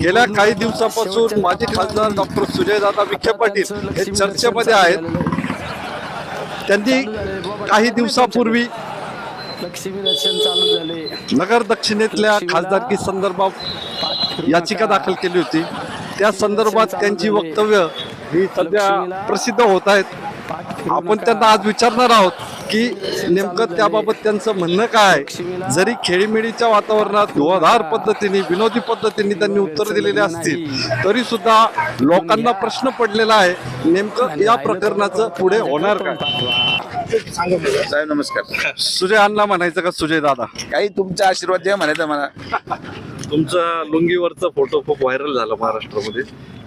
गेल्या काही दिवसापासून माजी खासदार डॉक्टर सुजयदादा विखे पाटील हे चर्चेमध्ये आहेत. त्यांनी काही दिवसापूर्वी नगर दक्षिणेतल्या खासदारकी संदर्भात याचिका दाखल केली होती. त्या संदर्भात त्यांची वक्तव्य ही सध्या प्रसिद्ध होत आहेत. आपण त्यांना आज विचारणार आहोत की नेमकं त्याबाबत त्यांचं म्हणणं काय. जरी खेळीमेळीच्या वातावरणात धुवाधार पद्धतीने विनोदी पद्धतीने त्यांनी उत्तर दिलेले असतील तरी सुद्धा लोकांना प्रश्न पडलेला आहे नेमकं या प्रकरणाचं पुढे होणार काय. साहेब नमस्कार. सुजय अण्णा म्हणायचं का सुजय दादा? काही तुमचा आशीर्वाद द्या म्हणायचं मला. तुमचा लुंगीवरचा फोटो खूप व्हायरल झाला महाराष्ट्रामध्ये.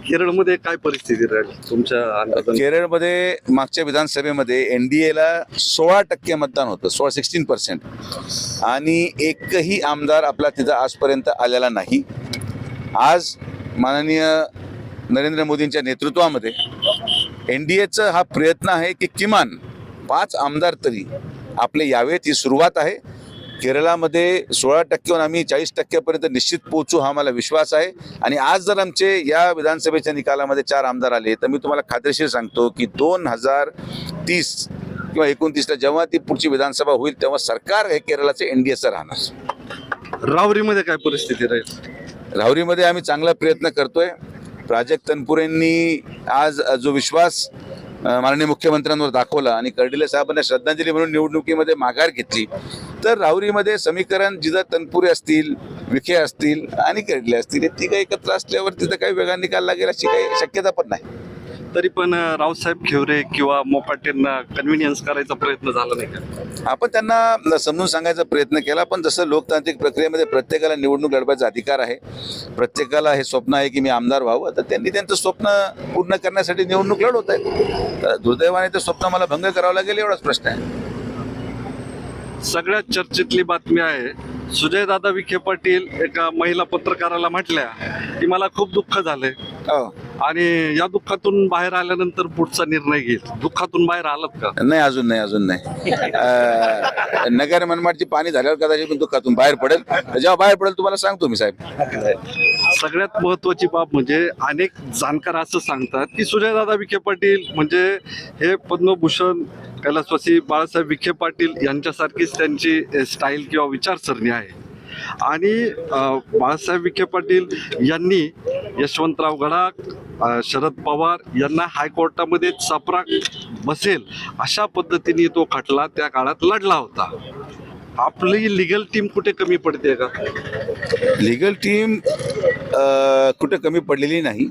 केरळमध्ये काय परिस्थिती राहील तुमच्या अंदाजाने? केरळमध्ये मागच्या विधानसभेमध्ये एनडीएला 16% मतदान होतं, 16% आणि एकही आमदार आपला तिथं आजपर्यंत आलेला नाही. आज माननीय नरेंद्र मोदींच्या नेतृत्वामध्ये एनडीएचा हा प्रयत्न आहे की किमान 5 आमदार तरी आपले यावेत. ही सुरुवात आहे. केरळामध्ये 16%वरून आम्ही 40% निश्चित पोहोचू हा मला विश्वास आहे. आणि आज जर आमचे या विधानसभेच्या निकालामध्ये 4 आमदार आले तर मी तुम्हाला खात्रीशीर सांगतो की 2030 किंवा 29ला जेव्हा ती पुढची विधानसभा होईल तेव्हा सरकार हे केरळाचे एनडीएचं राहणार. राहुरीमध्ये काय परिस्थिती राहील? राहुरीमध्ये आम्ही चांगला प्रयत्न करतोय. प्राजक्त तनपुरेंनी आज जो विश्वास माननीय मुख्यमंत्र्यांवर दाखवला आणि कर्डिले साहेबांना श्रद्धांजली म्हणून निवडणुकीमध्ये माघार घेतली तर राहुरीमध्ये समीकरण जिथं तनपुरे असतील, विखे असतील आणि कर्डिले असतील हे तिघं एकत्र असल्यावर तिथं काही वेगळा निकाल लागेल अशी काही शक्यता पण नाही. तरी पण रावसाहेब खेवरे किंवा मोपाटेंना कन्व्हिनियन्स करायचा प्रयत्न झाला नाही का? आपण त्यांना समजून सांगायचा प्रयत्न केला. पण जसं लोकतांत्रिक प्रक्रियेमध्ये प्रत्येकाला निवडणूक लढवायचा अधिकार आहे, प्रत्येकाला हे स्वप्न आहे की मी आमदार व्हावं, तर त्यांनी त्यांचं स्वप्न पूर्ण करण्यासाठी निवडणूक लढवत आहेत. तर दुर्दैवाने ते स्वप्न मला भंग करावं लागेल एवढाच प्रश्न आहे. सगळ्यात चर्चेतली बातमी आहे सुजयदादा विखे पाटील एका महिला पत्रकाराला म्हटल्या की मला खूप दुःख झालंय आणि या दुःखातून बाहेर आल्यानंतर पुढचा निर्णय घेईल. दुःखातून बाहेर आलात का? नाही, अजून नाही. नगर मनमाडची पाणी झाल्यावर कदाचित पण दुःखातून बाहेर पडेल. जेव्हा बाहेर पडेल तुम्हाला सांगतो मी साहेब. सगळ्यात महत्वाची बाब म्हणजे अनेक जाणकार असं सांगतात की सुजयदादा विखे पाटील म्हणजे हे पद्मभूषण कैलासवासी बाळासाहेब विखे पाटील यांच्यासारखीच त्यांची स्टाईल किंवा विचारसरणी आहे. आणि बाळासाहेब विखे पाटील यांनी यशवंतराव गडाख, शरद पवार यांना हायकोर्टामध्ये चपराक बसेल अशा पद्धतीने तो खटला त्या काळात लढला होता. आपली लिगल टीम कुठे कमी पडते का? लिगल टीम कुठे कमी पडलेली नाही.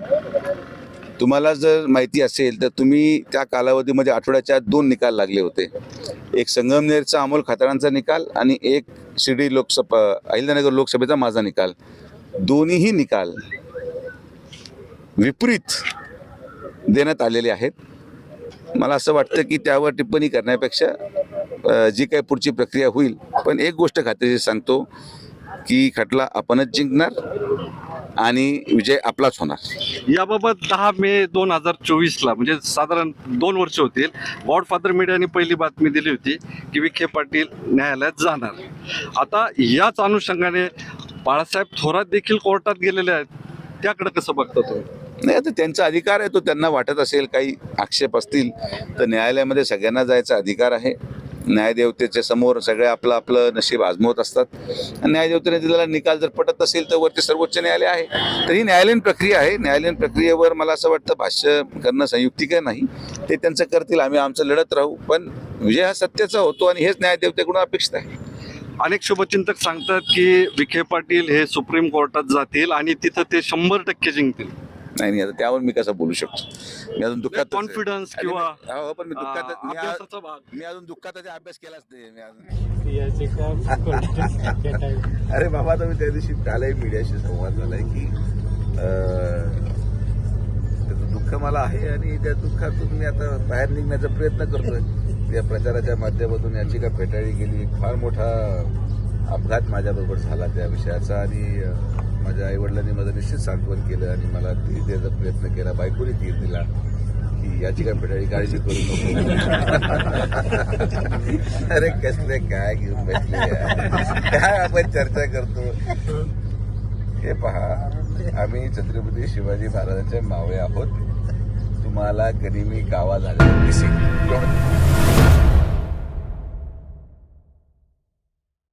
तुम्हाला जर माहिती असेल तर तुम्ही त्या कालावधीमध्ये आठवड्याच्या 2 निकाल लागले होते. एक संगमनेरचा अमोल खताळांचा निकाल आणि एक शिर्डी लोकसभा अहिल्यानगर लोकसभेचा माझा निकाल. दोन्हीही निकाल विपरीत देण्यात आलेले आहेत. मला असं वाटतं की त्यावर टिप्पणी करण्यापेक्षा जी काही पुढची प्रक्रिया होईल, पण एक गोष्ट खात्रीशीर सांगतो की खटला आपणच जिंकणार आणि विजय आपलाच होणार. याबाबत 10 मे 2024ला म्हणजे साधारण 2 वर्ष होतील गॉडफादर मीडियाने पहिली बातमी दिली होती की विखे पाटील न्यायालयात जाणार. आता याच अनुषंगाने बाळासाहेब थोरात देखील कोर्टात गेलेले आहेत. त्याकडे कसं बघता तुम्ही? नाही, आता त्यांचा अधिकार आहे तो. त्यांना वाटत असेल काही आक्षेप असतील तर न्यायालयामध्ये सगळ्यांना जायचा अधिकार आहे. न्यायदेवतेच्या समोर सगळे आपलं आपलं नशीब आजमावत असतात. न्यायदेवतेने दिलेला निकाल जर पटत असेल तर वरती सर्वोच्च न्यायालय आहे. तर ही न्यायालयीन प्रक्रिया आहे. न्यायालयीन प्रक्रियेवर मला असं वाटतं भाष्य करणं संयुक्तिक नाही. ते त्यांचं करतील, आम्ही आमचं लढत राहू. पण विजय हा सत्याचा होतो आणि हेच न्यायदेवतेकडून अपेक्षित आहे. अनेक शुभचिंतक सांगतात की विखे पाटील हे सुप्रीम कोर्टात जातील आणि तिथं ते 100% जिंकतील. नाही, आता त्यावर मी कसं बोलू शकतो? मी अजून दुःखात कॉन्फिडन्स किंवा हो, पण मी दुःखात अभ्यासाचा भाग. मी अजून दुःखात अभ्यास केलाच नाही मी अजून. अरे बाबा, आता मी त्या दिवशी कालही मीडियाशी संवाद झालाय की त्याचं दुःख मला आहे आणि त्या दुःखातून मी आता बाहेर निघण्याचा प्रयत्न करतोय. या प्रचाराच्या माध्यमातून याची का फेटाळी गेली. फार मोठा अपघात माझ्याबरोबर झाला त्या विषयाचा आणि माझ्या आईवडिलांनी माझं निश्चित सांत्वन केलं आणि मला धीर द्यायचा प्रयत्न केला. बायकोने धीर दिला की याची काय फेटाळी काळजी करू नको. अरे कसले काय घेऊन बसले, काय आपण चर्चा करतो. हे पहा, आम्ही छत्रपती शिवाजी महाराजांचे मावळे आहोत. तुम्हाला गनिमी कावा झालेला दिसेल.